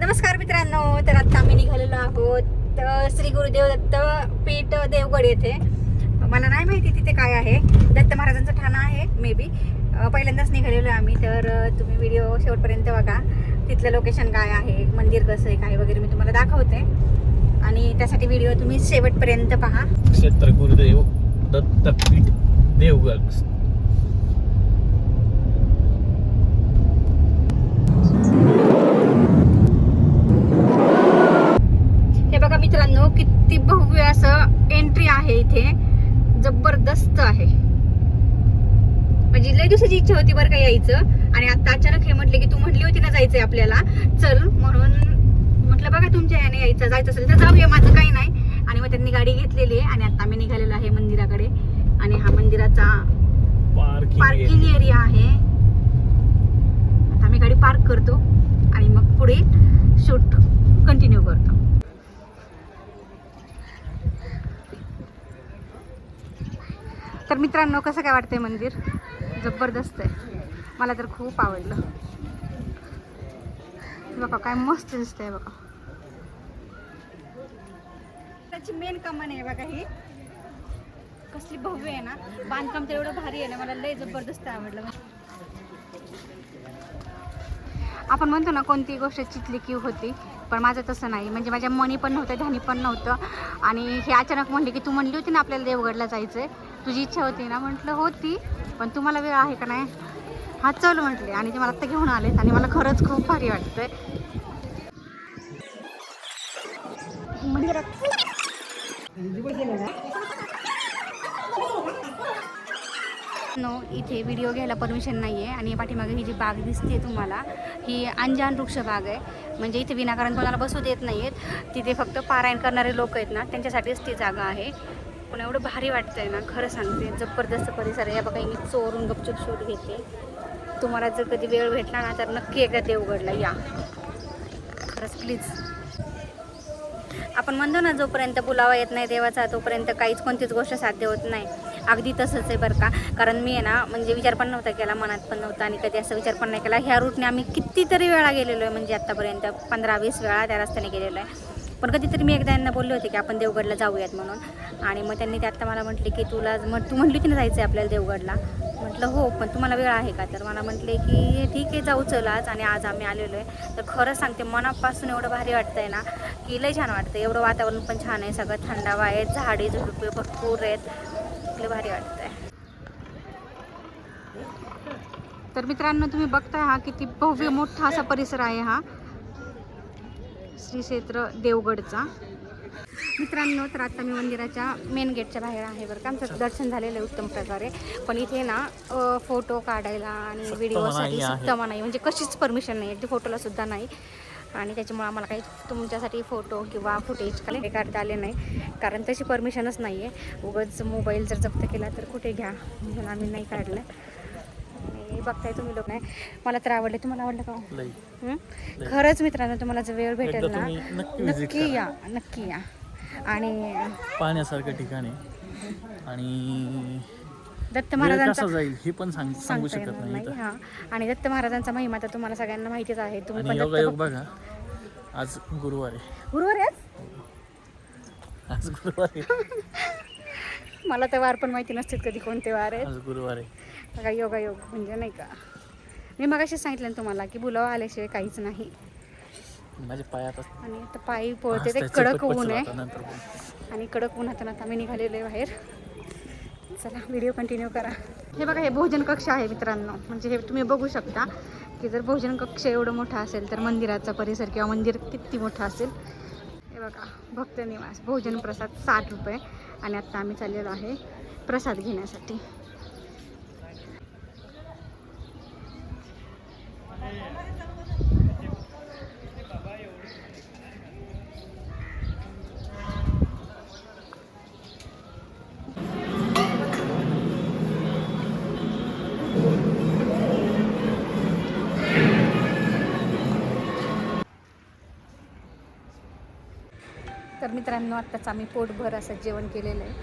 नमस्कार मित्रांनो, तर आता आम्ही निघालेलो आहोत श्री गुरुदेव दत्त पीठ देवगड येथे. मला नाही माहिती तिथे काय आहे. दत्त महाराजांचं ठाणं आहे मे बी. पहिल्यांदाच निघालेलो आम्ही. तर तुम्ही व्हिडिओ शेवटपर्यंत बघा. तिथलं लोकेशन काय आहे, मंदिर कसं आहे, काय वगैरे मी तुम्हाला दाखवते. आणि त्यासाठी व्हिडिओ तुम्ही शेवटपर्यंत पहा. क्षेत्र गुरुदेव दत्त पीठ देवगड. हे बघा मित्रांनो, किती भव्य असं एंट्री आहे इथे. जबरदस्त आहे. म्हणजे लय दिवसाची इच्छा होती बरं का यायचं. आणि आता अचानक हे म्हटले की तू म्हटली होती ना जायचंय आपल्याला, चल. म्हणून म्हटलं बघा तुमच्या याने यायचं, जायचं असेल तर जाऊया, माझं काही नाही. आणि मग त्यांनी गाडी घेतलेली आहे आणि आता आम्ही निघालेलो आहे मंदिराकडे. आणि हा मंदिराचा पार्किंग एरिया आहे. आता आम्ही गाडी पार्क करतो आणि मग पुढे शूट कंटिन्यू करतो. तर मित्रांनो, कसं काय वाटतंय मंदिर? जबरदस्त आहे. मला तर खूप आवडलं. बघा काय मस्त दिसतंय बघा. त्याची मेन कमान आहे बघा. ही कसली भव्य आहे ना. बांधकाम तर एवढं भारी आहे ना, मला लय जबरदस्त आवडलं. आपण म्हणतो ना कोणती गोष्ट चितली की होती, पण माझं तसं नाही. म्हणजे माझ्या मनी पण नव्हतं, ध्यानी पण नव्हतं. आणि हे अचानक म्हणले की तू म्हणली होती ना आपल्याला देवगडला जायचंय, तुझी इच्छा होती ना. म्हटलं होती, पण तुम्हाला वेळ आहे का नाही? हा चल म्हटले. आणि ते मला आत्ता घेऊन आलेत आणि मला खरंच खूप भारी वाटतंय. इथे व्हिडिओ घ्यायला परमिशन नाही आहे. आणि पाठीमागे ही जी बाग दिसते तुम्हाला, ही अंजान वृक्ष बाग आहे. म्हणजे इथे विनाकारण कोणाला बसू देत नाही आहेत. तिथे फक्त पारायण करणारे लोक आहेत ना, त्यांच्यासाठीच ती जागा आहे. पण एवढं भारी वाटतंय ना, खरं सांगते. जबरदस्त परिसर आहे. या बघा, मी चोरून गपचूप शूट घेते. तुम्हाला जर कधी वेळ भेटला ना तर नक्की एकदा देवगडला या, खरंच प्लीज. आपण म्हणतो ना, जोपर्यंत बुलावा येत नाही देवाचा तोपर्यंत कोणतीच गोष्ट साध्य होत नाही. अगदी तसंच आहे बरं का. कारण मी आहे ना, म्हणजे विचार पण नव्हता केला, मनात पण नव्हता आणि कधी असं विचार पण नाही केला. ह्या रूटने आम्ही कितीतरी वेळा गेलेलो आहे. म्हणजे आत्तापर्यंत 15-20 वेळा त्या रस्त्याने गेलेलो आहे. पण कधीतरी मी एकदा यांना बोलले होते की आपण देवगडला जाऊयात म्हणून. आणि मग त्यांनी ते आत्ता मला म्हटले की तू म्हटली होती ना जायचं आहे आपल्याला देवगडला. म्हटलं हो, पण तुम्हाला वेळ आहे का? तर मला म्हटले की ठीक आहे, जाऊ चल आज. आणि आज आम्ही आलेलो आहे. तर खरंच सांगते, मनापासून एवढं भारी वाटतं आहे ना की लय छान वाटतं. एवढं वातावरण पण छान आहे, सगळं थंडावा आहे, झाडे झुडपे भरपूर आहेत, लय भारी वाटतं आहे. तर मित्रांनो, तुम्ही बघताय हा किती भव्य मोठा असा परिसर आहे हा श्री क्षेत्र देवगडचा. मित्रांनो, तर आता मी मंदिराच्या मेन गेटच्या बाहेर आहे बरं का. आमचं दर्शन झालेलं आहे उत्तम प्रकारे. पण इथे ना फोटो काढायला आणि व्हिडिओसाठी सक्तमा नाही, म्हणजे कशीच परमिशन नाही, अगदी फोटोला सुद्धा नाही. आणि त्याच्यामुळे आम्हाला काही तुमच्यासाठी फोटो किंवा फुटेज काही काढता आले नाही, कारण तशी परमिशनच नाही आहे. उगाच मोबाईल जर जप्त केला तर कुठे घ्या, म्हणून आम्ही नाही काढलं. आणि बघताय तुम्ही लोक. नाही, मला तर आवडले. तुम्हाला आवडलं का? खरंच मित्रांनो, तुम्हाला जर वेळ भेटेल ना नक्की या, नक्की या. आणि पाहण्यासारखं ठिकाण आहे. आणि दत्त महाराजांचा जाईल हे पण सांगू शकत नाही. हां, आणि दत्त महाराजांचा महिमा तर तुम्हाला सगळ्यांना माहितीच आहे. तुम्ही पण योग बघा, आज गुरुवार आहे. गुरुवार आहे आज गुरुवार आहे. मला तर वार पण माहिती नसतील कधी कोणते वार आहेत. आज गुरुवार आहे बघा, योगायोग म्हणजे नाही का. मी मगाशीच सांगितलं ना तुम्हाला की बुलावा आल्याशिवाय काहीच नाही. माझ्या पायात आणि आता पायी पळते, ते कडक ऊन आहे. आणि कडक उन्हातून आता आम्ही निघालेलो आहे बाहेर. चला, व्हिडिओ कंटिन्यू करा. हे बघा, हे भोजन कक्ष आहे मित्रांनो. म्हणजे हे तुम्ही बघू शकता की जर भोजन कक्ष एवढं मोठा असेल तर मंदिराचा परिसर किंवा मंदिर किती मोठं असेल. हे बघा, भक्त निवास, भोजन प्रसाद 60 रुपये. आणि आत्ता आम्ही चाललेलो आहे प्रसाद घेण्यासाठी. तर मित्रांनो, आत्ताच आम्ही पोटभर असं जेवण केलेलं आहे.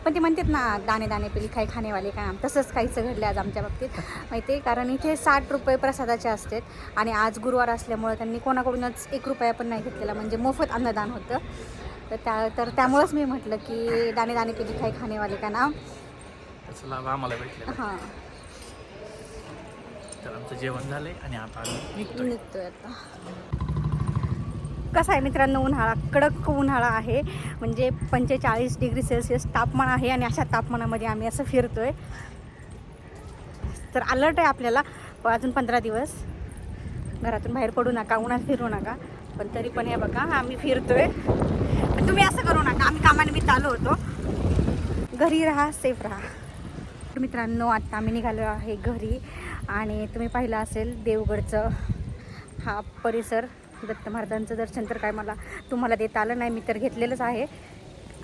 पण ते म्हणतात ना, दाणे दाणे पेली खाय खाणेवाले का, तसंच काहीचं घडलं आज आमच्या बाबतीत माहिती आहे. कारण इथे 60 रुपये प्रसादाचे असतात आणि आज गुरुवार असल्यामुळं त्यांनी कोणाकडूनच 1 रुपया पण नाही घेतलेला, म्हणजे मोफत अन्नदान होतं. तर त्यामुळंच मी म्हटलं की दाणे दाणे पेली खाय खाणेवाले का ना. त्याचा लाभ आम्हाला भेटला. हां, तर आमचं जेवण झालंय आणि आता आम्ही निघतोय आता. कसं आहे मित्रांनो, उन्हाळा, कडक उन्हाळा आहे, म्हणजे 45 डिग्री सेल्सिअस तापमान आहे आणि अशा तापमानामध्ये आम्ही असं फिरतोय. तर अलर्ट आहे आपल्याला, अजून 15 दिवस घरातून बाहेर पडू नका, उन्हात फिरू नका. पण तरी पण हे बघा आम्ही फिरतोय. पण तुम्ही असं करू नका, आम्ही कामानिमित्त आलो होतो. घरी राहा, सेफ राहा. मित्रांनो, आत्ता आम्ही निघालो आहे घरी आणि तुम्ही पाहिलं असेल देवगडचं हा परिसर. दत्त महाराजांचं दर्शन तर काय तुम्हाला देता आलं नाही, मी तर घेतलेलंच आहे.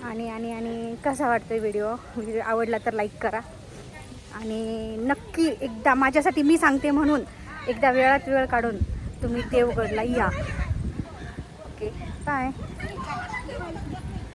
आणि कसा वाटतोय व्हिडिओ आवडला तर लाईक करा आणि नक्की एकदा माझ्यासाठी, मी सांगते म्हणून, एकदा वेळात वेळ काढून तुम्ही देवगडला या. Okay, bye.